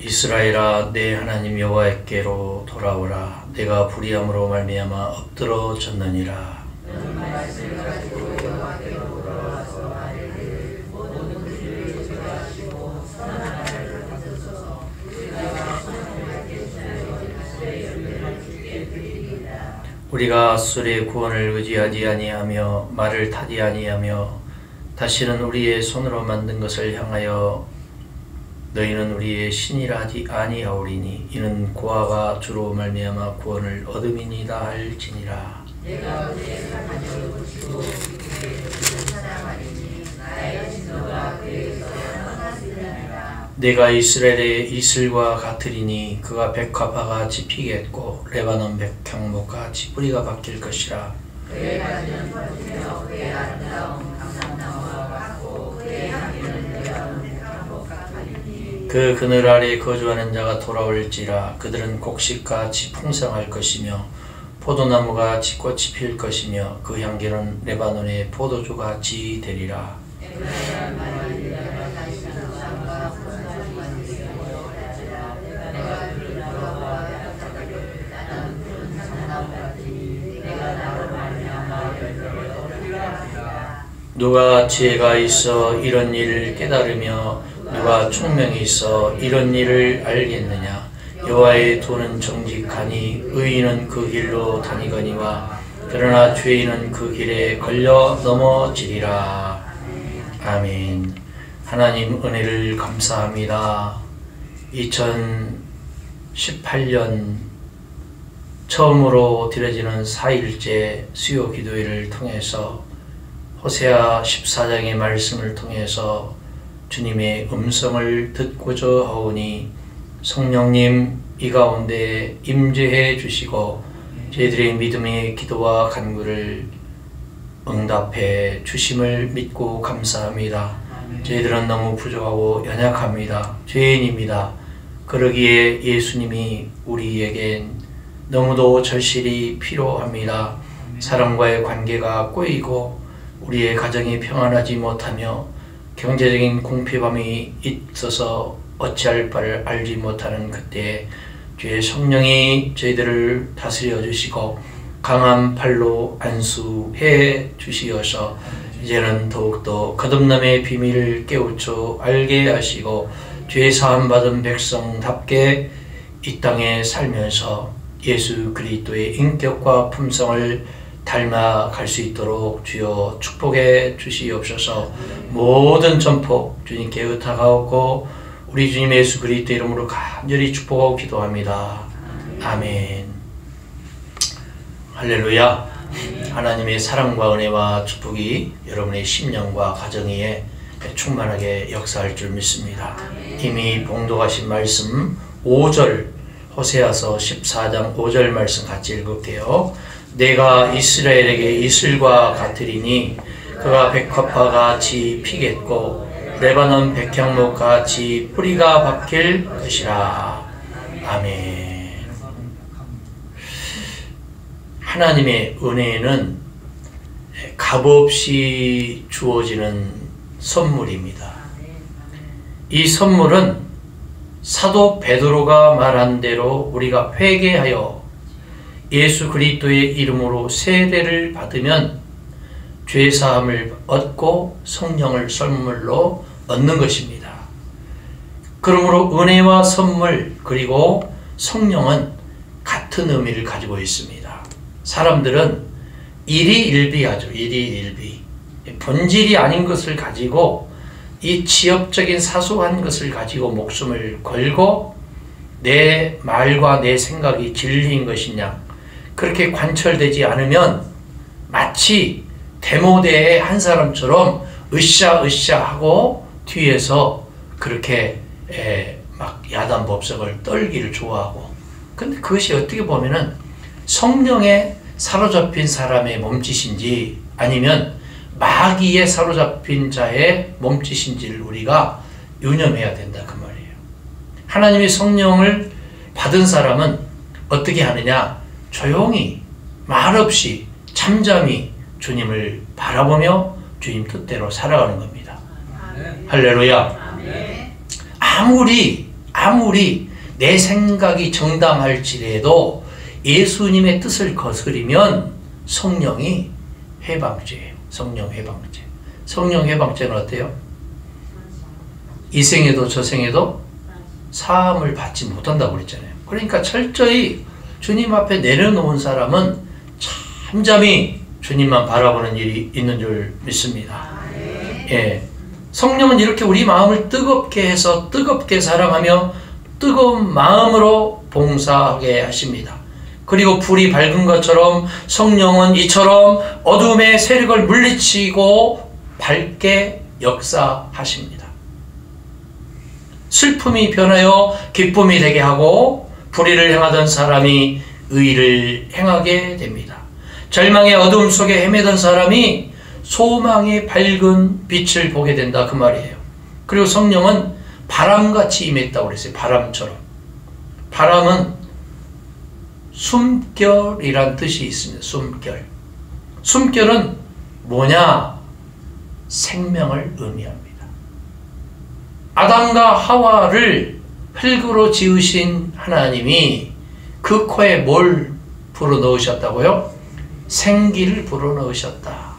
이스라엘아, 내 하나님 여호와께로 돌아오라. 내가 불의함으로 말미암아 엎드러졌느니라. 우리가 숫의 구원을 의지하지 아니하며 말을 타지 아니하며 다시는 우리의 손으로 만든 것을 향하여 너희는 우리의 신이라 하지 아니하오리니 이는 고아가 주로 말미암아 구원을 얻음이니이다 할지니라. 내가 그의 사랑을 붙이고 그의 사랑하리니 나의 진노가 그에게서 떠났으리라. 내가 이스라엘의 이슬과 같으리니 그가 백합화가 지피겠고 레바논 백향목과 지뿌리가 바뀔 것이라. 그의 가지는 뻗으며 그의 아름다운 감람나무와 같고 그의 향기는 레바논 백향목과 같으리니 그 그늘 아래 거주하는 자가 돌아올지라. 그들은 곡식과 지 풍성할 것이며 포도나무가 지 꽃이 필 것이며 그 향기는 레바논의 포도주가 지 되리라. 누가 지혜가 있어 이런 일을 깨달으며 누가 총명이 있어 이런 일을 알겠느냐. 여호와의 도는 정직하니 의인은 그 길로 다니거니와 그러나 죄인은 그 길에 걸려 넘어지리라. 아멘. 하나님 은혜를 감사합니다. 2018년 처음으로 드려지는 4일째 수요 기도회를 통해서 호세아 14장의 말씀을 통해서 주님의 음성을 듣고자 하오니 성령님 이 가운데 임재해 주시고 저희들의 믿음의 기도와 간구를 응답해 주심을 믿고 감사합니다. 저희들은 너무 부족하고 연약합니다. 죄인입니다. 그러기에 예수님이 우리에겐 너무도 절실히 필요합니다. 사람과의 관계가 꼬이고 우리의 가정이 평안하지 못하며 경제적인 궁핍함이 있어서 어찌할 바를 알지 못하는 그때에 주의 성령이 저희들을 다스려 주시고 강한 팔로 안수해 주시어서 이제는 더욱더 거듭남의 비밀을 깨우쳐 알게 하시고 죄 사함 받은 백성답게 이 땅에 살면서 예수 그리스도의 인격과 품성을 닮아갈 수 있도록 주여 축복해 주시옵소서. 모든 전폭 주님께 의탁하옵고 우리 주님 예수 그리스도 이름으로 간절히 축복하고 기도합니다. 아멘. 할렐루야. 하나님의 사랑과 은혜와 축복이 여러분의 심령과 가정 위에 충만하게 역사할 줄 믿습니다. 이미 봉독하신 말씀 5절 호세아서 14장 5절 말씀 같이 읽을게요. 내가 이스라엘에게 이슬과 같으리니 그가 백합화가 지 피겠고 레바논 백향목 같이 뿌리가 박힐 것이라. 아멘. 하나님의 은혜는 값없이 주어지는 선물입니다. 이 선물은 사도 베드로가 말한 대로 우리가 회개하여 예수 그리스도의 이름으로 세례를 받으면 죄사함을 얻고 성령을 선물로 얻는 것입니다. 그러므로 은혜와 선물 그리고 성령은 같은 의미를 가지고 있습니다. 사람들은 일희일비하죠. 일희일비. 본질이 아닌 것을 가지고 이 지엽적인 사소한 것을 가지고 목숨을 걸고 내 말과 내 생각이 진리인 것이냐 그렇게 관철되지 않으면 마치 데모대의 한 사람처럼 으쌰으쌰 하고 뒤에서 그렇게 막 야단법석을 떨기를 좋아하고, 근데 그것이 어떻게 보면은 성령에 사로잡힌 사람의 몸짓인지 아니면 마귀에 사로잡힌 자의 몸짓인지를 우리가 유념해야 된다 그 말이에요. 하나님의 성령을 받은 사람은 어떻게 하느냐? 조용히 말없이 잠잠히 주님을 바라보며 주님 뜻대로 살아가는 겁니다. 할렐루야. 아무리 아무리 내 생각이 정당할지라도 예수님의 뜻을 거스르면 성령이 해방죄예요. 성령 해방죄. 성령 해방죄는 어때요? 이 생에도 저 생에도 사함을 받지 못한다고 그랬잖아요. 그러니까 철저히 주님 앞에 내려놓은 사람은 잠잠히 주님만 바라보는 일이 있는 줄 믿습니다. 예. 성령은 이렇게 우리 마음을 뜨겁게 해서 뜨겁게 사랑하며 뜨거운 마음으로 봉사하게 하십니다. 그리고 불이 밝은 것처럼 성령은 이처럼 어둠의 세력을 물리치고 밝게 역사하십니다. 슬픔이 변하여 기쁨이 되게 하고 불의를 행하던 사람이 의를 행하게 됩니다. 절망의 어둠 속에 헤매던 사람이 소망의 밝은 빛을 보게 된다 그 말이에요. 그리고 성령은 바람같이 임했다고 그랬어요. 바람처럼. 바람은 숨결이란 뜻이 있습니다. 숨결. 숨결은 뭐냐? 생명을 의미합니다. 아담과 하와를 흙으로 지으신 하나님이 그 코에 뭘 불어넣으셨다고요? 생기를 불어넣으셨다.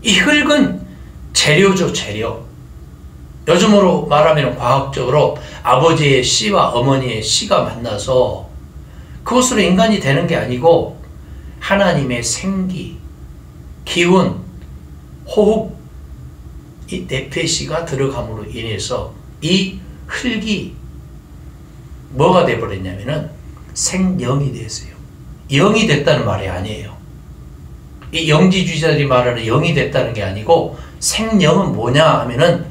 이 흙은 재료죠, 재료. 요즘으로 말하면 과학적으로 아버지의 씨와 어머니의 씨가 만나서 그것으로 인간이 되는 게 아니고 하나님의 생기, 기운, 호흡, 이 네페시가 들어감으로 인해서 이 흙이 뭐가 되어버렸냐면은 생명이 됐어요. 영이 됐다는 말이 아니에요. 이 영지주의자들이 말하는 영이 됐다는 게 아니고 생명은 뭐냐 하면은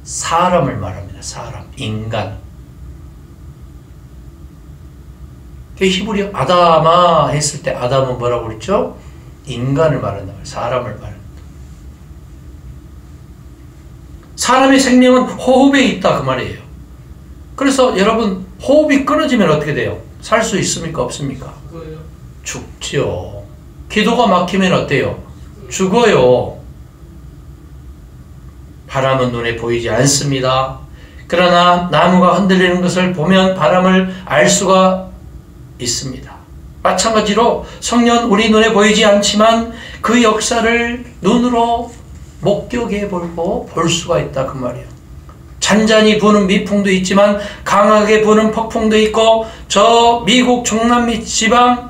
사람을 말합니다. 사람, 인간. 히브리 아담아 했을 때 아담은 뭐라고 그랬죠? 인간을 말한다. 사람을 말한다. 사람의 생명은 호흡에 있다 그 말이에요. 그래서 여러분 호흡이 끊어지면 어떻게 돼요? 살 수 있습니까? 없습니까? 죽죠. 기도가 막히면 어때요? 죽어요. 바람은 눈에 보이지 않습니다. 그러나 나무가 흔들리는 것을 보면 바람을 알 수가 있습니다. 마찬가지로 성령 우리 눈에 보이지 않지만 그 역사를 눈으로 목격해 보고 볼 수가 있다 그 말이에요. 잔잔히 부는 미풍도 있지만 강하게 부는 폭풍도 있고 저 미국 중남미 지방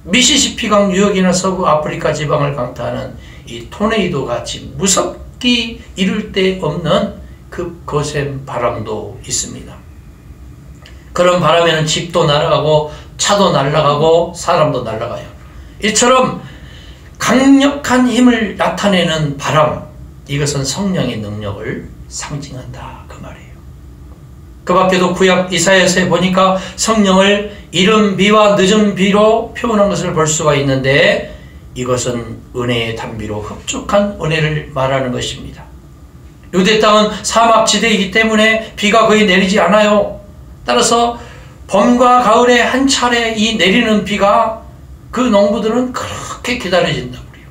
미시시피강 유역이나 서부 아프리카 지방을 강타하는 이 토네이도 같이 무섭기 이를 데 없는 그 거센 바람도 있습니다. 그런 바람에는 집도 날아가고 차도 날아가고 사람도 날아가요. 이처럼 강력한 힘을 나타내는 바람, 이것은 성령의 능력을 상징한다 그 말이에요. 그 밖에도 구약 이사야서에 보니까 성령을 이른 비와 늦은 비로 표현한 것을 볼 수가 있는데 이것은 은혜의 단비로 흡족한 은혜를 말하는 것입니다. 유대 땅은 사막지대이기 때문에 비가 거의 내리지 않아요. 따라서 봄과 가을에 한 차례 이 내리는 비가 그 농부들은 그렇게 기다려진다고 그래요.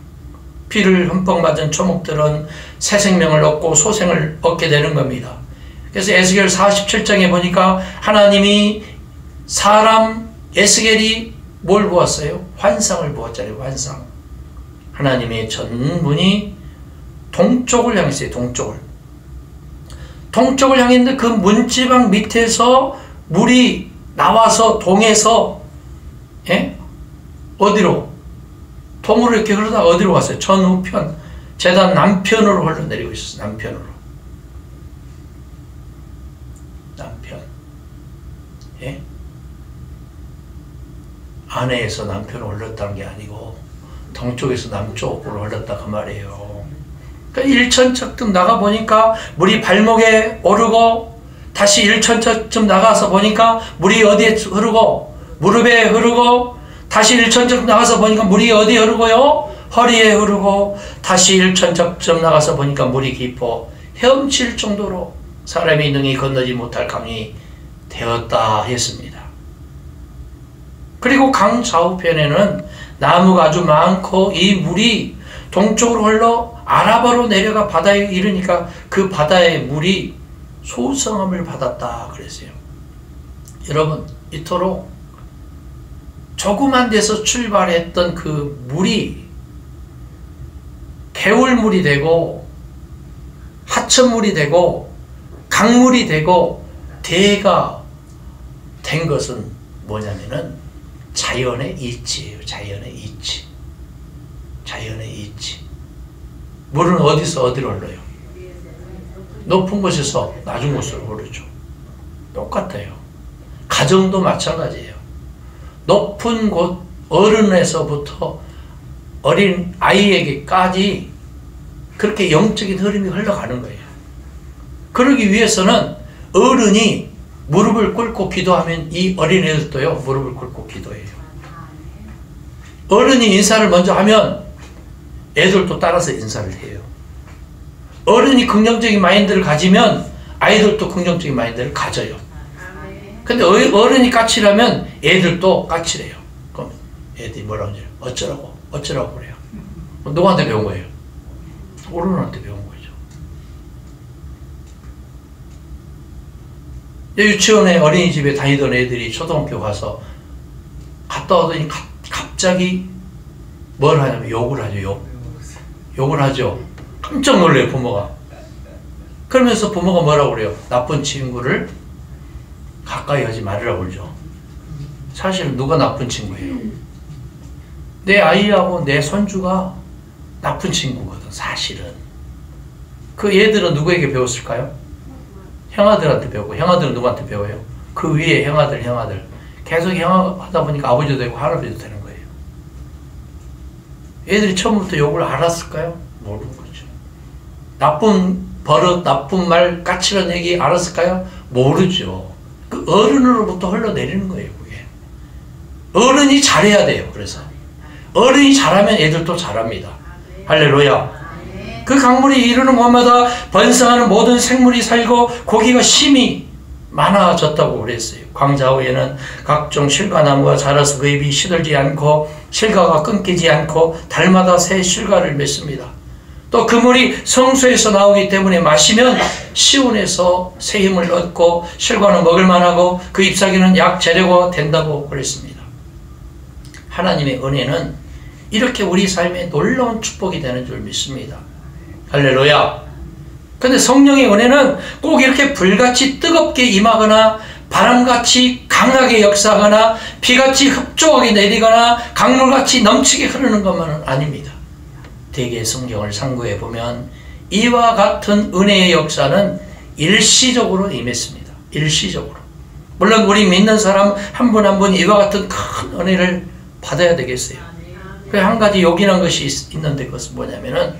비를 흠뻑 맞은 초목들은 새 생명을 얻고 소생을 얻게 되는 겁니다. 그래서 에스겔 47장에 보니까 하나님이 사람 에스겔이 뭘 보았어요? 환상을 보았잖아요. 환상. 하나님의 전문이 동쪽을 향했어요. 동쪽을 향했는데 그 문지방 밑에서 물이 나와서 동에서 어디로? 동으로 이렇게 흐르다가 어디로 갔어요? 전우편, 제단 남편으로 흘러내리고 있었어요. 남편. 예? 아내에서 남편으로 흘렀다는 게 아니고 동쪽에서 남쪽으로 흘렀다 그 말이에요. 그러니까 일천척쯤 나가보니까 물이 발목에 오르고 다시 일천척쯤 나가서 보니까 물이 어디에 흐르고 무릎에 흐르고 다시 일천척 나가서 보니까 물이 어디에 흐르고요? 허리에 흐르고 다시 일천척쯤 나가서 보니까 물이 깊어 헤엄칠 정도로 사람이 능히 건너지 못할 강이 되었다 했습니다. 그리고 강 좌우편에는 나무가 아주 많고 이 물이 동쪽으로 흘러 아라바로 내려가 바다에 이르니까 그 바다의 물이 소성함을 받았다 그랬어요. 여러분, 이토록 조그만 데서 출발했던 그 물이 개울물이 되고 하천물이 되고 강물이 되고 대가 된 것은 뭐냐면은 자연의 이치예요. 자연의 이치. 자연의 이치. 물은 어디서 어디로 흘러요? 높은 곳에서 낮은 곳으로 흐르죠. 똑같아요. 가정도 마찬가지예요. 높은 곳 어른에서부터 어린 아이에게까지 그렇게 영적인 흐름이 흘러가는 거예요. 그러기 위해서는 어른이 무릎을 꿇고 기도하면 이 어린애들도요 무릎을 꿇고 기도해요. 어른이 인사를 먼저 하면 애들도 따라서 인사를 해요. 어른이 긍정적인 마인드를 가지면 아이들도 긍정적인 마인드를 가져요. 근데 어른이 까칠하면 애들도 까칠해요. 그럼 애들이 뭐라고 해요? 어쩌라고 그래요. 누구한테 배운 거예요? 어른한테 배운 거죠. 유치원에 어린이집에 다니던 애들이 초등학교 가서 갔다 오더니 갑자기 뭘 하냐면 욕을 하죠. 욕을 하죠. 깜짝 놀래요, 부모가. 그러면서 부모가 뭐라고 그래요? 나쁜 친구를 가까이 하지 말으라고 그러죠. 사실은 누가 나쁜 친구예요? 내 아이하고 내 손주가 나쁜 친구거든, 사실은. 그 얘들은 누구에게 배웠을까요? 형아들한테 배우고, 형아들은 누구한테 배워요? 그 위에 형아들. 계속 형아하다 보니까 아버지도 되고 할아버지도 되는 거예요. 얘들이 처음부터 욕을 알았을까요? 모르는 거죠. 나쁜 버릇, 나쁜 말, 까칠한 얘기 알았을까요? 모르죠. 그 어른으로부터 흘러내리는 거예요, 그게. 어른이 잘해야 돼요, 그래서. 어른이 잘하면 애들도 잘합니다. 할렐루야. 그 강물이 이르는 곳마다 번성하는 모든 생물이 살고 고기가 심히 많아졌다고 그랬어요. 광자후에는 각종 실과나무가 자라서 그 잎이 시들지 않고 실과가 끊기지 않고 달마다 새 실과를 맺습니다. 또 그 물이 성소에서 나오기 때문에 마시면 시온에서 새 힘을 얻고 실과는 먹을만하고 그 잎사귀는 약 재료가 된다고 그랬습니다. 하나님의 은혜는 이렇게 우리 삶에 놀라운 축복이 되는 줄 믿습니다. 할렐루야. 근데 성령의 은혜는 꼭 이렇게 불같이 뜨겁게 임하거나 바람같이 강하게 역사하거나 비같이 흡족하게 내리거나 강물같이 넘치게 흐르는 것만은 아닙니다. 대개 성경을 상고해 보면 이와 같은 은혜의 역사는 일시적으로 임했습니다. 일시적으로. 물론 우리 믿는 사람 한 분 한 분 이와 같은 큰 은혜를 받아야 되겠어요. 그 한 가지 요긴한 것이 있는데 그것은 뭐냐면은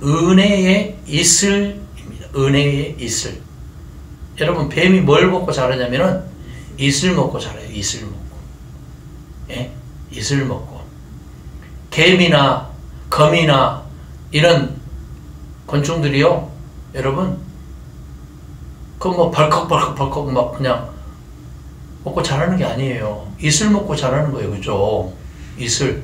은혜의 이슬입니다. 은혜의 이슬. 여러분, 뱀이 뭘 먹고 자라냐면은 이슬 먹고 자라요. 이슬 먹고. 예? 이슬 먹고. 개미나 거미나 이런 곤충들이요, 여러분, 그 뭐 벌컥벌컥 막 그냥 먹고 자라는 게 아니에요. 이슬 먹고 자라는 거예요. 그죠? 이슬.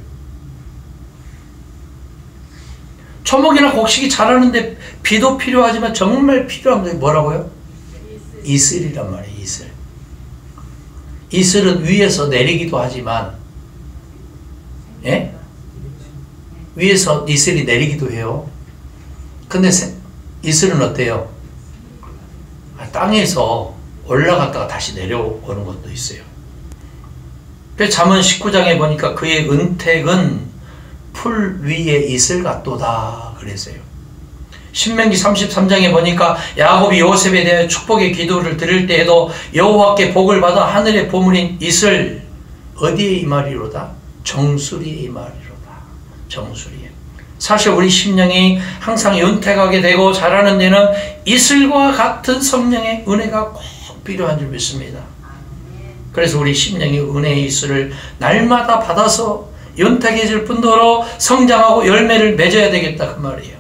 초목이나 곡식이 자라는데 비도 필요하지만 정말 필요한 게 뭐라고요? 이슬이란 말이에요. 이슬. 이슬은 위에서 내리기도 하지만, 예? 위에서 이슬이 내리기도 해요. 근데 이슬은 어때요? 땅에서 올라갔다가 다시 내려오는 것도 있어요. 그래서 잠언 19장에 보니까 그의 은택은 풀 위에 이슬 같도다 그랬어요. 신명기 33장에 보니까 야곱이 요셉에 대해 축복의 기도를 드릴 때에도 여호와께 복을 받아 하늘의 보물인 이슬 어디에 임하리로다? 정수리에 임하리로다. 정수리에. 사실 우리 심령이 항상 윤택하게 되고 자라는 데는 이슬과 같은 성령의 은혜가 꼭 필요한 줄 믿습니다. 그래서 우리 심령이 은혜의 이슬을 날마다 받아서 윤택해질 뿐더러 성장하고 열매를 맺어야 되겠다 그 말이에요.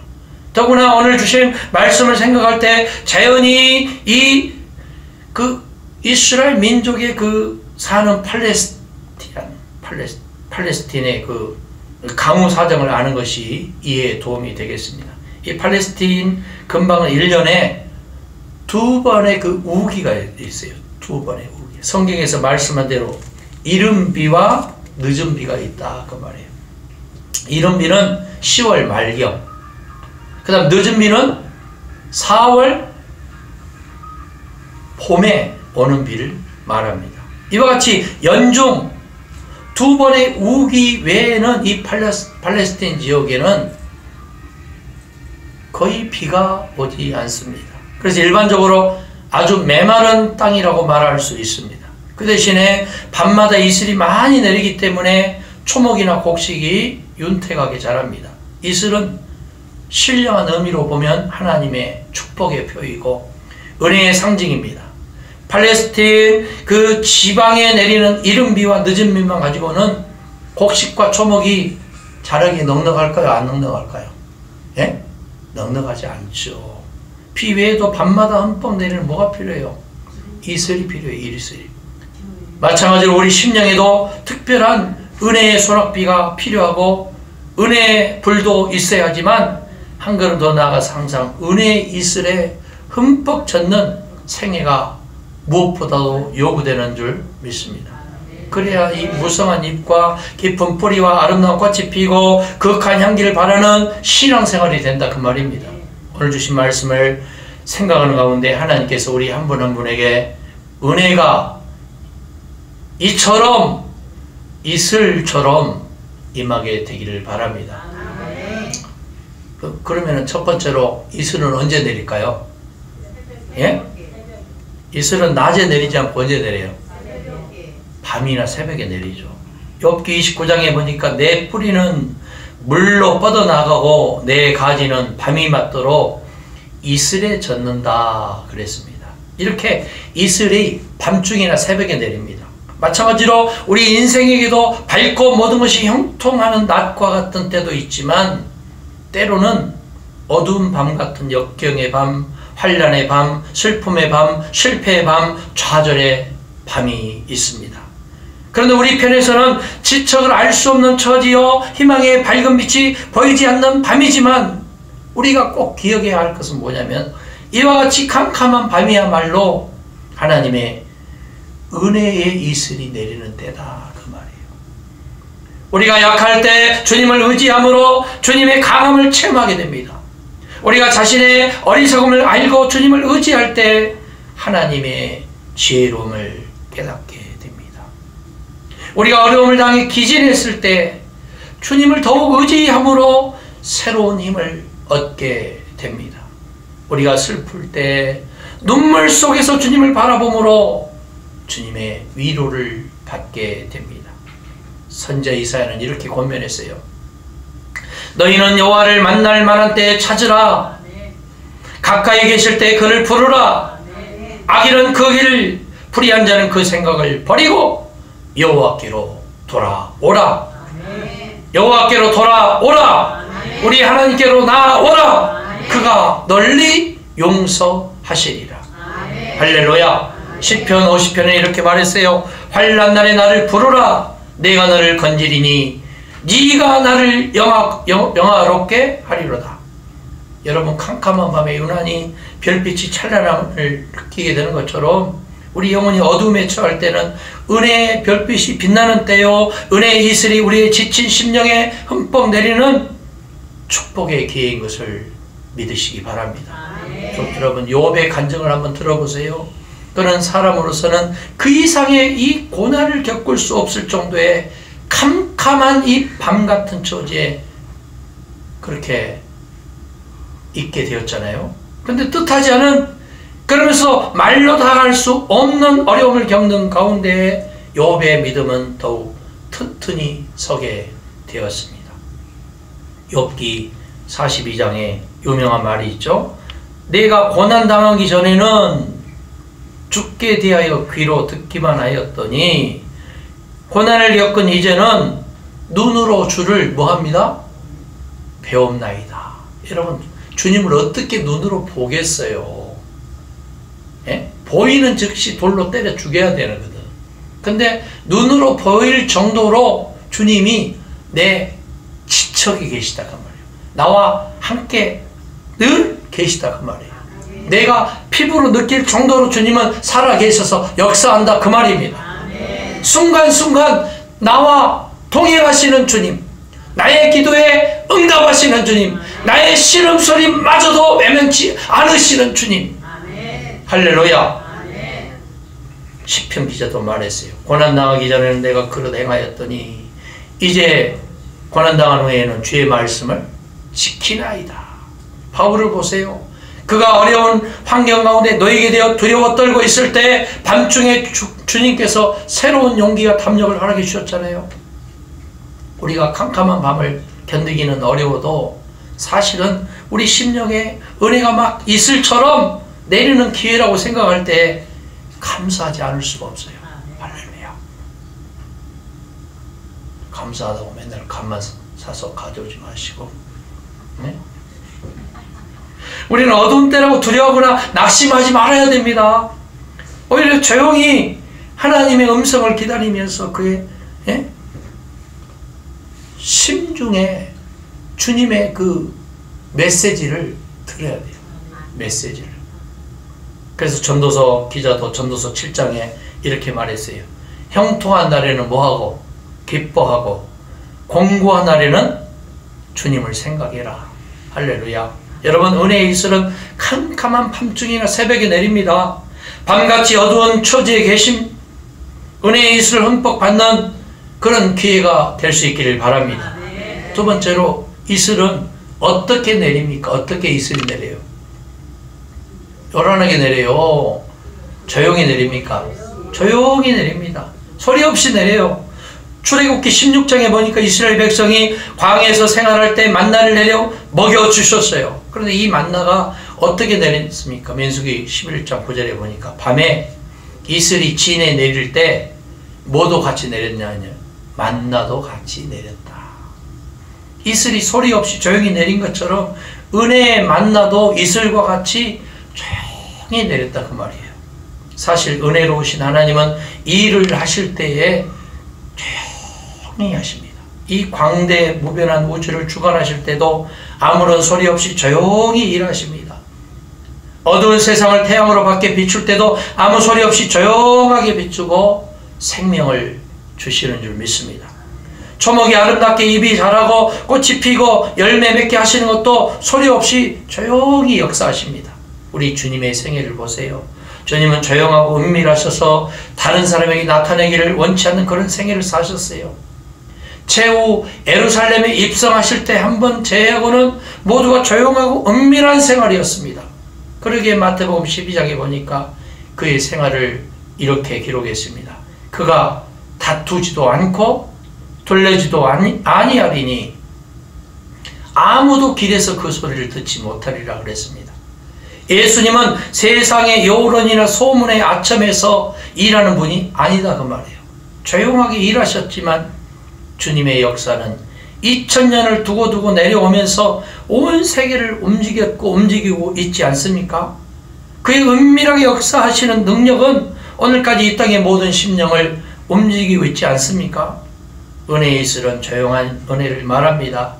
더구나 오늘 주신 말씀을 생각할 때 자연히 이스라엘 민족의 그 사는 팔레스틴의 그 강우 사정을 아는 것이 이해에 도움이 되겠습니다. 이 팔레스틴 근방은 1년에 두 번의 그 우기가 있어요. 두 번의 우기. 성경에서 말씀한 대로 이른 비와 늦은 비가 있다 그 말이에요. 이른 비는 10월 말경, 그 다음 늦은 비는 4월 봄에 오는 비를 말합니다. 이와 같이 연중 두 번의 우기 외에는 이 팔레스타인 지역에는 거의 비가 오지 않습니다. 그래서 일반적으로 아주 메마른 땅이라고 말할 수 있습니다. 그 대신에 밤마다 이슬이 많이 내리기 때문에 초목이나 곡식이 윤택하게 자랍니다. 이슬은 신령한 의미로 보면 하나님의 축복의 표이고 은혜의 상징입니다. 팔레스타인 그 지방에 내리는 이른 비와 늦은 비만 가지고는 곡식과 초목이 자라기 넉넉할까요? 안 넉넉할까요? 예? 넉넉하지 않죠. 비 외에도 밤마다 흠뻑 내리는 뭐가 필요해요? 이슬이 필요해요. 이슬이. 마찬가지로 우리 심령에도 특별한 은혜의 소낙비가 필요하고 은혜의 불도 있어야 하지만 한 걸음 더 나아가서 항상 은혜의 이슬에 흠뻑 젖는 생애가 무엇보다도 요구되는 줄 믿습니다. 그래야 이 무성한 잎과 깊은 뿌리와 아름다운 꽃이 피고 거룩한 향기를 바라는 신앙생활이 된다 그 말입니다. 오늘 주신 말씀을 생각하는 가운데 하나님께서 우리 한 분 한 분에게 은혜가 이처럼 이슬처럼 임하게 되기를 바랍니다. 그러면 첫 번째로 이슬은 언제 내릴까요? 예? 이슬은 낮에 내리지 않고 언제 내려요? 밤이나 새벽에 내리죠. 욥기 29장에 보니까 내 뿌리는 물로 뻗어나가고 내 가지는 밤이 맞도록 이슬에 젖는다 그랬습니다. 이렇게 이슬이 밤중이나 새벽에 내립니다. 마찬가지로 우리 인생에게도 밝고 모든 것이 형통하는 낮과 같은 때도 있지만 때로는 어두운 밤 같은 역경의 밤, 환난의 밤, 슬픔의 밤, 실패의 밤, 좌절의 밤이 있습니다. 그런데 우리 편에서는 지척을 알 수 없는 처지요 희망의 밝은 빛이 보이지 않는 밤이지만 우리가 꼭 기억해야 할 것은 뭐냐면 이와 같이 캄캄한 밤이야말로 하나님의 은혜의 이슬이 내리는 때다 그 말이에요. 우리가 약할 때 주님을 의지함으로 주님의 강함을 체험하게 됩니다. 우리가 자신의 어리석음을 알고 주님을 의지할 때 하나님의 지혜로움을 깨닫게 됩니다. 우리가 어려움을 당해 기진했을 때 주님을 더욱 의지함으로 새로운 힘을 얻게 됩니다. 우리가 슬플 때 눈물 속에서 주님을 바라봄으로 주님의 위로를 받게 됩니다. 선지자 이사야는 이렇게 권면했어요. 너희는 여호와를 만날 만한 때에 찾으라. 가까이 계실 때 그를 부르라. 악인은 그 길을, 불의한 자는 그 생각을 버리고 여호와께로 돌아오라. 여호와께로 돌아오라. 우리 하나님께로 나아오라. 그가 널리 용서하시리라. 할렐루야. 시편 50편에 이렇게 말했어요. 환난 날에 나를 부르라. 내가 너를 건지리니 네가 나를 영화롭게 하리로다. 여러분 캄캄한 밤에 유난히 별빛이 찬란함을 느끼게 되는 것처럼 우리 영혼이 어둠에 처할 때는 은혜의 별빛이 빛나는 때요 은혜의 이슬이 우리의 지친 심령에 흠뻑 내리는 축복의 기회인 것을 믿으시기 바랍니다. 여러분 욥의 간증을 한번 들어보세요. 그는 사람으로서는 그 이상의 이 고난을 겪을 수 없을 정도의 캄캄한 이 밤 같은 처지에 그렇게 있게 되었잖아요. 그런데 뜻하지 않은 그러면서 말로 다 할 수 없는 어려움을 겪는 가운데 욥의 믿음은 더욱 튼튼히 서게 되었습니다. 욥기 42장에 유명한 말이 있죠. 내가 고난당하기 전에는 죽게 대하여 귀로 듣기만 하였더니 고난을 겪은 이제는 눈으로 주를 뭐합니다? 배움나이다. 여러분 주님을 어떻게 눈으로 보겠어요? 예? 보이는 즉시 돌로 때려 죽여야 되거든. 근데 눈으로 보일 정도로 주님이 내 지척이 계시다 그 말이에요. 나와 함께 늘 계시다 그 말이에요. 내가 피부로 느낄 정도로 주님은 살아계셔서 역사한다 그 말입니다. 순간순간 나와 동행하시는 주님, 나의 기도에 응답하시는 주님, 나의 신음소리마저도 외면치 않으시는 주님. 할렐루야. 시편 기자도 말했어요. 고난당하기 전에는 내가 그릇 행하였더니 이제 고난당한 후에는 주의 말씀을 지키나이다. 바울을 보세요. 그가 어려운 환경 가운데 너에게 대해 두려워 떨고 있을 때 밤중에 주님께서 새로운 용기와 담력을 허락해 주셨잖아요. 우리가 캄캄한 밤을 견디기는 어려워도 사실은 우리 심령에 은혜가 막 이슬처럼 내리는 기회라고 생각할 때 감사하지 않을 수가 없어요. 할렐루야. 감사하다고 맨날 감만 사서 가져오지 마시고, 네? 우리는 어두운 때라고 두려워하거나 낙심하지 말아야 됩니다. 오히려 조용히 하나님의 음성을 기다리면서 그의 심중에 주님의 그 메시지를 들어야 돼요. 메시지를. 그래서 전도서 기자도 전도서 7장에 이렇게 말했어요. 형통한 날에는 뭐하고? 기뻐하고, 공고한 날에는 주님을 생각해라. 할렐루야. 여러분, 은혜의 이슬은 캄캄한 밤중이나 새벽에 내립니다. 밤같이 어두운 처지에 계심, 은혜의 이슬을 흠뻑 받는 그런 기회가 될 수 있기를 바랍니다. 두 번째로, 이슬은 어떻게 내립니까? 어떻게 이슬이 내려요? 요란하게 내려요? 조용히 내립니까? 조용히 내립니다. 소리 없이 내려요. 출애굽기 16장에 보니까 이스라엘 백성이 광야에서 생활할 때 만나를 내려 먹여주셨어요. 그런데 이 만나가 어떻게 내렸습니까? 민수기 11장 9절에 보니까 밤에 이슬이 진에 내릴 때 뭐도 같이 내렸냐면 만나도 같이 내렸다. 이슬이 소리 없이 조용히 내린 것처럼 은혜의 만나도 이슬과 같이 조용히 내렸다 그 말이에요. 사실 은혜로우신 하나님은 이 일을 하실 때에 조용히 하십니다. 이 광대 무변한 우주를 주관하실 때도 아무런 소리 없이 조용히 일하십니다. 어두운 세상을 태양으로 밖에 비출 때도 아무 소리 없이 조용하게 비추고 생명을 주시는 줄 믿습니다. 초목이 아름답게 잎이 자라고 꽃이 피고 열매 맺게 하시는 것도 소리 없이 조용히 역사하십니다. 우리 주님의 생애를 보세요. 주님은 조용하고 은밀하셔서 다른 사람에게 나타내기를 원치 않는 그런 생애를 사셨어요. 최후 예루살렘에 입성하실 때 한 번 제외하고는 모두가 조용하고 은밀한 생활이었습니다. 그러기에 마태복음 12장에 보니까 그의 생활을 이렇게 기록했습니다. 그가 다투지도 않고 돌려지도 아니하리니 아무도 길에서 그 소리를 듣지 못하리라 그랬습니다. 예수님은 세상의 여론이나 소문의 아첨에서 일하는 분이 아니다 그 말이에요. 조용하게 일하셨지만 주님의 역사는 2000년을 두고두고 내려오면서 온 세계를 움직이고 있지 않습니까? 그의 은밀하게 역사하시는 능력은 오늘까지 이 땅의 모든 심령을 움직이고 있지 않습니까? 은혜의 이슬은 조용한 은혜를 말합니다.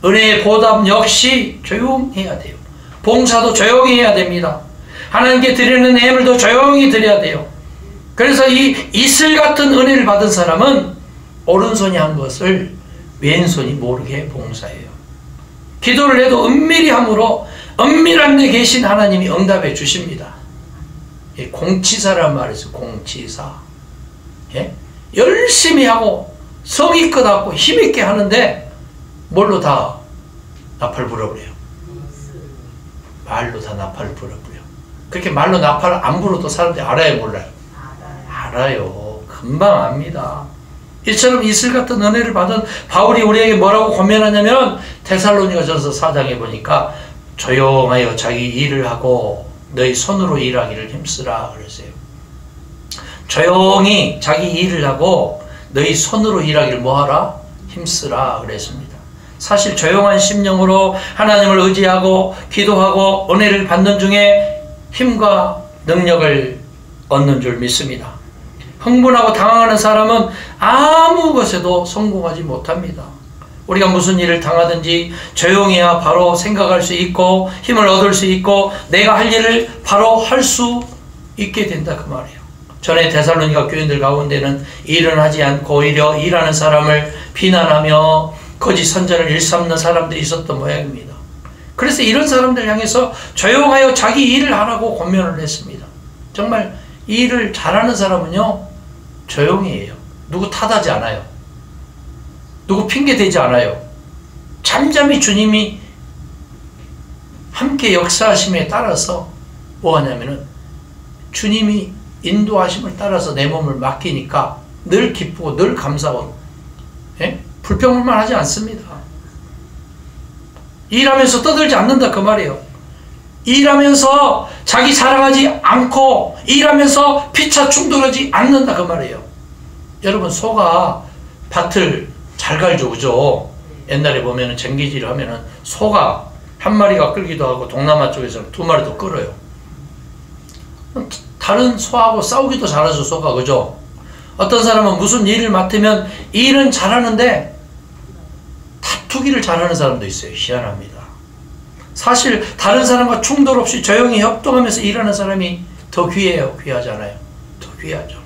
은혜의 보답 역시 조용해야 돼요. 봉사도 조용히 해야 됩니다. 하나님께 드리는 예물도 조용히 드려야 돼요. 그래서 이 이슬 같은 은혜를 받은 사람은 오른손이 한 것을 왼손이 모르게 봉사해요. 기도를 해도 은밀히 함으로 은밀한 데 계신 하나님이 응답해 주십니다. 공치사란 말이 있어요. 공치사. 예? 열심히 하고 성의 끝하고 힘있게 하는데 뭘로 다 나팔 불어버려요. 말로 다 나팔을 불어버려요. 그렇게 말로 나팔을 안 불어도 사람들이 알아요, 몰라요? 알아요. 금방 압니다. 이처럼 이슬 같은 은혜를 받은 바울이 우리에게 뭐라고 권면하냐면 데살로니가전서 4장에 보니까 조용하여 자기 일을 하고 너희 손으로 일하기를 힘쓰라 그랬어요. 조용히 자기 일을 하고 너희 손으로 일하기를 뭐하라? 힘쓰라 그랬습니다. 사실 조용한 심령으로 하나님을 의지하고 기도하고 은혜를 받는 중에 힘과 능력을 얻는 줄 믿습니다. 흥분하고 당황하는 사람은 아무 것에도 성공하지 못합니다. 우리가 무슨 일을 당하든지 조용히 해야 바로 생각할 수 있고 힘을 얻을 수 있고 내가 할 일을 바로 할 수 있게 된다 그 말이에요. 전에 데살로니가 교인들 가운데는 일은 하지 않고 오히려 일하는 사람을 비난하며 거짓 선전을 일삼는 사람들이 있었던 모양입니다. 그래서 이런 사람들 향해서 조용하여 자기 일을 하라고 권면을 했습니다. 정말 일을 잘하는 사람은요 조용히 해요. 누구 탓하지 않아요. 누구 핑계 대지 않아요. 잠잠히 주님이 함께 역사하심에 따라서 뭐 하냐면은 주님이 인도하심을 따라서 내 몸을 맡기니까 늘 기쁘고 늘 감사하고 불평불만 하지 않습니다. 일하면서 떠들지 않는다 그 말이에요. 일하면서 자기 자랑하지 않고 일하면서 피차 충돌하지 않는다 그 말이에요. 여러분 소가 밭을 잘 갈죠 그죠? 옛날에 보면은 쟁기질을 하면은 소가 한 마리가 끌기도 하고 동남아 쪽에서는 두 마리도 끌어요. 다른 소하고 싸우기도 잘하죠 소가 그죠? 어떤 사람은 무슨 일을 맡으면 일은 잘하는데 다투기를 잘하는 사람도 있어요. 희한합니다. 사실 다른 사람과 충돌 없이 조용히 협동하면서 일하는 사람이 더 귀해요. 귀하잖아요. 더 귀하죠.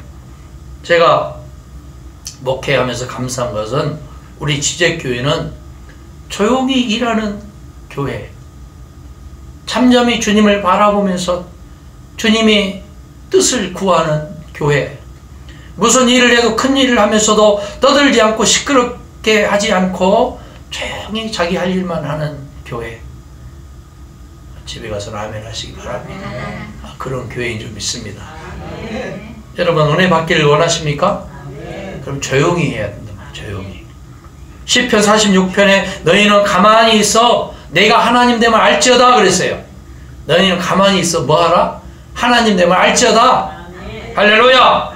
제가 목회하면서 감사한 것은 우리 지제교회는 조용히 일하는 교회, 잠잠히 주님을 바라보면서 주님의 뜻을 구하는 교회, 무슨 일을 해도 큰 일을 하면서도 떠들지 않고 시끄럽게 하지 않고 조용히 자기 할 일만 하는 교회. 집에 가서 라면 하시기 바랍니다. 그런 교회인 줄 믿습니다. 여러분 은혜 받기를 원하십니까? 그럼 조용히 해야 된다. 조용히. 시편 46편에 너희는 가만히 있어 내가 하나님 됨을 알지어다 그랬어요. 너희는 가만히 있어 뭐하라? 하나님 됨을 알지어다. 할렐루야.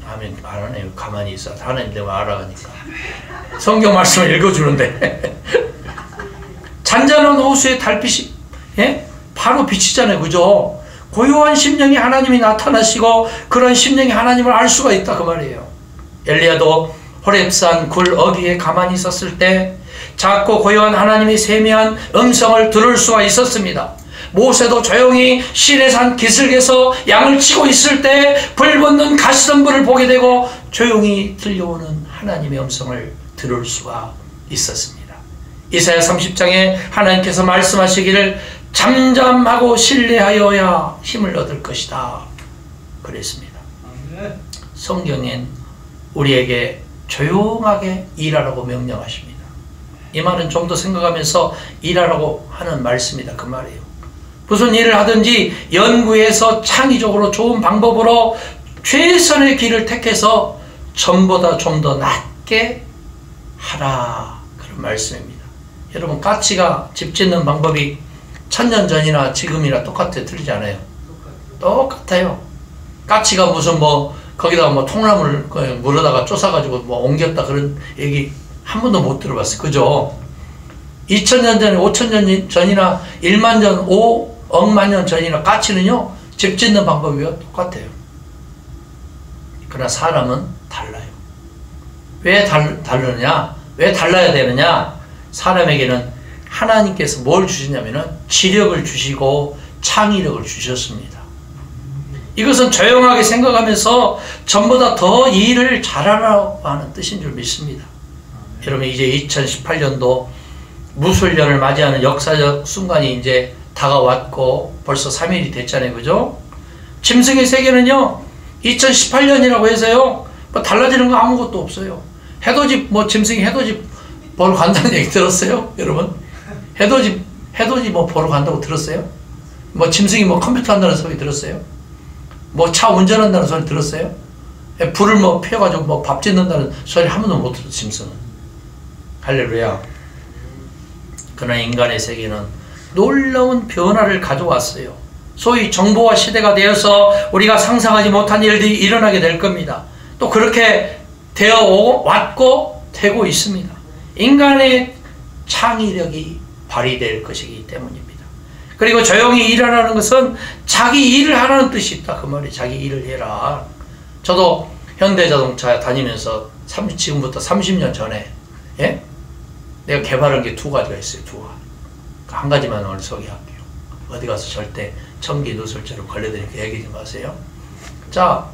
아멘. 말하네요. 가만히 있어 하나님 됨을 알아가니까 성경 말씀을 읽어주는데 잔잔한 호수의 달빛이 바로 비치잖아요. 그죠? 고요한 심령이 하나님이 나타나시고 그런 심령이 하나님을 알 수가 있다 그 말이에요. 엘리야도 호렙산 굴 어귀에 가만히 있었을 때 작고 고요한 하나님의 세미한 음성을 들을 수가 있었습니다. 모세도 조용히 시내산 기슭에서 양을 치고 있을 때 불 붙는 가시덤불을 보게 되고 조용히 들려오는 하나님의 음성을 들을 수가 있었습니다. 이사야 30장에 하나님께서 말씀하시기를 잠잠하고 신뢰하여야 힘을 얻을 것이다 그랬습니다. 성경엔 우리에게 조용하게 일하라고 명령하십니다. 이 말은 좀 더 생각하면서 일하라고 하는 말씀이다 그 말이에요. 무슨 일을 하든지 연구해서 창의적으로 좋은 방법으로 최선의 길을 택해서 전보다 좀 더 낫게 하라 그런 말씀입니다. 여러분 까치가 집 짓는 방법이 1000년 전이나 지금이나 똑같아요? 틀리지 않아요? 똑같아요. 까치가 무슨 거기다가 통나무를 물에다가 쪼사가지고 옮겼다 그런 얘기 한 번도 못 들어봤어요. 그죠? 2000년 전에 5000년 전이나 1만 년 5억만 년 전이나 까치는요 집 짓는 방법이 똑같아요. 그러나 사람은 달라요. 왜 다르냐? 왜 달라야 되느냐? 사람에게는 하나님께서 뭘 주시냐면은 지력을 주시고 창의력을 주셨습니다. 이것은 조용하게 생각하면서 전보다 더 일을 잘하라고 하는 뜻인 줄 믿습니다. 여러분 이제 2018년도 무술년을 맞이하는 역사적 순간이 이제 다가왔고 벌써 3일이 됐잖아요. 그죠? 짐승의 세계는요 2018년이라고 해서요 달라지는 거 아무것도 없어요. 해돋이 짐승이 해돋이 보러 간다는 얘기 들었어요? 여러분? 해돋이 보러 간다고 들었어요? 짐승이 컴퓨터 한다는 소리 들었어요? 차 운전한다는 소리 들었어요? 불을 피워가지고 밥 짓는다는 소리 한 번도 못 들었어요. 짐승은. 할렐루야. 그러나 인간의 세계는 놀라운 변화를 가져왔어요. 소위 정보화 시대가 되어서 우리가 상상하지 못한 일들이 일어나게 될 겁니다. 또 그렇게 되어 왔고 되고 있습니다. 인간의 창의력이 발휘될 것이기 때문입니다. 그리고 조용히 일하라는 것은 자기 일을 하라는 뜻이 있다 그 말이에요. 자기 일을 해라. 저도 현대자동차 다니면서 지금부터 30년 전에 예? 내가 개발한 게 두 가지가 있어요. 두 가지. 한 가지만 오늘 소개할게요. 어디 가서 절대 청기 누설죄로 걸려드니까 얘기하지 마세요. 자,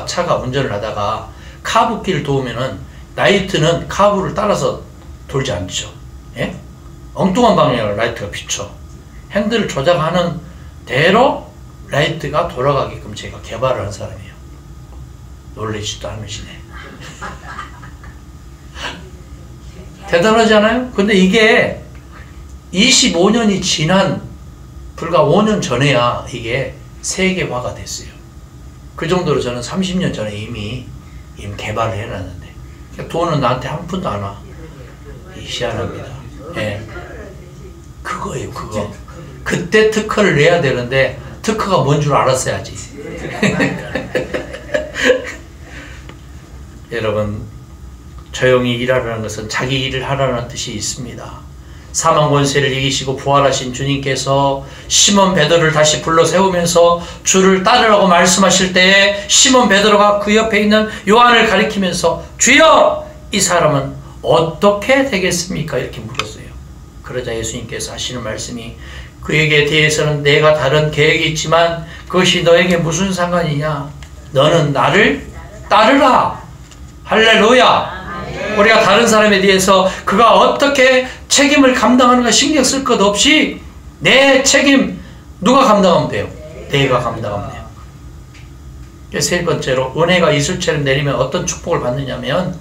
차가 운전을 하다가 카브길을 도우면은 라이트는 카브를 따라서 돌지 않죠. 예? 엉뚱한 방향으로 라이트가 비춰. 핸들을 조작하는 대로 라이트가 돌아가게끔 제가 개발을 한 사람이에요. 놀라지도 않으시네. 대단하지 않아요? 근데 이게 25년이 지난 불과 5년 전에야 이게 세계화가 됐어요. 그 정도로 저는 30년 전에 이미 개발을 해놨는데 돈은 나한테 한 푼도 안 와. 희한합니다. 예. 그거예요, 그거. 그때 특허를 내야 되는데 특허가 뭔 줄 알았어야지. 여러분, 조용히 일하라는 것은 자기 일을 하라는 뜻이 있습니다. 사망 권세를 이기시고 부활하신 주님께서 시몬 베드로를 다시 불러 세우면서 주를 따르라고 말씀하실 때에 시몬 베드로가 그 옆에 있는 요한을 가리키면서 주여, 이 사람은 어떻게 되겠습니까? 이렇게 물었어요. 그러자 예수님께서 하시는 말씀이 그에게 대해서는 내가 다른 계획이 있지만 그것이 너에게 무슨 상관이냐? 너는 나를 따르라. 할렐루야. 우리가 다른 사람에 대해서 그가 어떻게 책임을 감당하는가 신경 쓸 것 없이 내 책임 누가 감당하면 돼요? 내가 감당하면 돼요. 세 번째로 은혜가 이슬처럼 내리면 어떤 축복을 받느냐면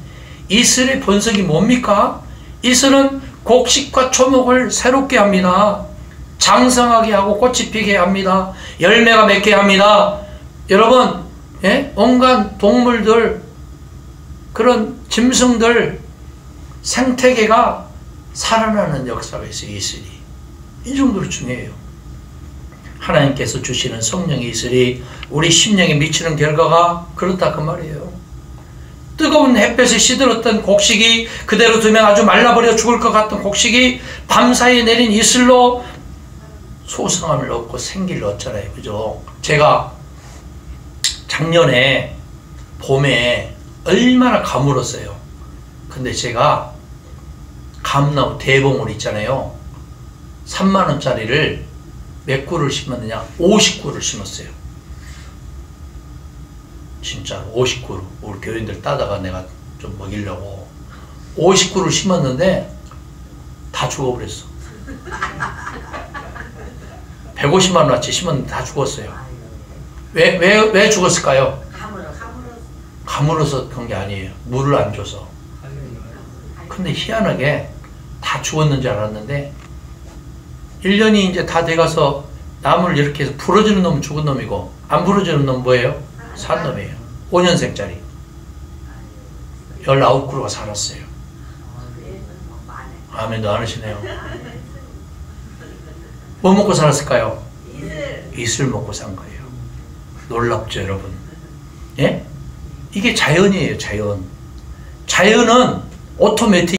이슬의 본성이 뭡니까? 이슬은 곡식과 초목을 새롭게 합니다. 장성하게 하고 꽃이 피게 합니다. 열매가 맺게 합니다. 여러분, 예? 온갖 동물들, 그런 짐승들, 생태계가 살아나는 역사가 있어요. 이슬이. 이 정도로 중요해요. 하나님께서 주시는 성령의 이슬이 우리 심령에 미치는 결과가 그렇다 그 말이에요. 뜨거운 햇볕에 시들었던 곡식이 그대로 두면 아주 말라버려 죽을 것 같던 곡식이 밤사이에 내린 이슬로 소성함을 얻고 생기를 얻잖아요. 그죠? 제가 작년에 봄에 얼마나 가물었어요. 근데 제가 감나무 대봉을 있잖아요. 3만원짜리를 몇 그루를 심었느냐? 50그루를 심었어요. 진짜 50그루. 우리 교인들 따다가 내가 좀 먹이려고 50그루를 심었는데 다 죽어버렸어. 150만원어치 심었는데 다 죽었어요. 왜 죽었을까요? 가물어서 그런 게 아니에요. 물을 안 줘서. 근데 희한하게 다 죽었는 줄 알았는데 1년이 이제 다 돼가서 나무를 이렇게 해서 부러지는 놈은 죽은 놈이고 안 부러지는 놈은 뭐예요? 산 놈이에요. 5년생짜리 19그루가 살았어요. 아멘도 안 하시네요. 뭐 먹고 살았을까요? 이슬 먹고 산 거예요. 놀랍죠, 여러분? 예? 이게 자연이에요, 자연. 자연은 오토매틱